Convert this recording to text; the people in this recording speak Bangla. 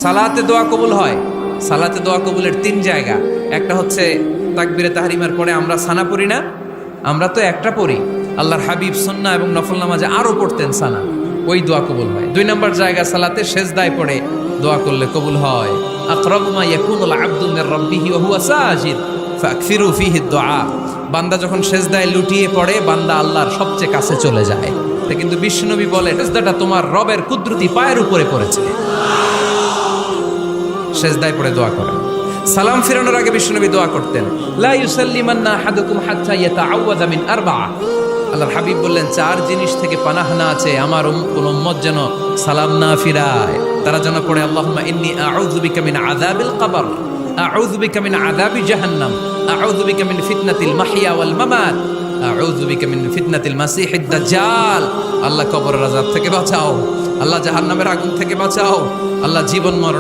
সালাতে দোয়া কবুল হয়। সালাতে দোয়া কবুলের তিন জায়গা। একটা হচ্ছে তাকবীরে তাহরিমার পরে আমরা সানা পড়ি না, আমরা তো একটা পড়ি। আল্লাহর হাবিব সুন্নাহ এবং নফল নামাজে আরো পড়তেন সানা, ওই দোয়া কবুল হয়। দুই নম্বর জায়গা সালাতে সেজদায় পড়ে দোয়া করলে কবুল হয়। আকরাবু মা ইয়াকুনুল আবদু মির রাব্বিহি ওয়া হুয়া সাজিদ ফাকসিরু ফীহি দুআ। বান্দা যখন সেজদায় লুটিয়ে পড়ে, বান্দা আল্লাহর সবচেয়ে কাছে চলে যায়। তা কিন্তু বিশ্বনবী বলে, সেজদাটা তোমার রবের কুদরতি পায়ের উপরে পড়েছে। সেজদায় পড়ে দোয়া করেন। সালাম ফিরানোর আগে বিশ্বনবী দোয়া করতেন, লা ইউসাল্লিমান্না আহাদুকুম হাত্তা ইয়াতাআওয়াযা মিন আরবা'a। আল্লাহর হাবিব বললেন, চার জিনিস থেকে পানাহ না আছে আমার কোন উম্মত যেন সালাম না ফিরায়। তারা যেন পড়ে, আল্লাহুম্মা ইন্নী আউযু বিকা মিন আযাবিল কবর, আউযু বিকা মিন আযাবি জাহান্নাম, আউযু বিকা মিন ফিতনাতিল মাহইয়া ওয়াল মামাত, আউযু বিকা মিন ফিতনাতিল মাসিহিদ দাজ্জাল। আল্লাহ কবরের আযাব থেকে বাঁচাও, আল্লাহ জাহান্নামের আগুন থেকে বাঁচাও, আল্লাহ জীবন মরণ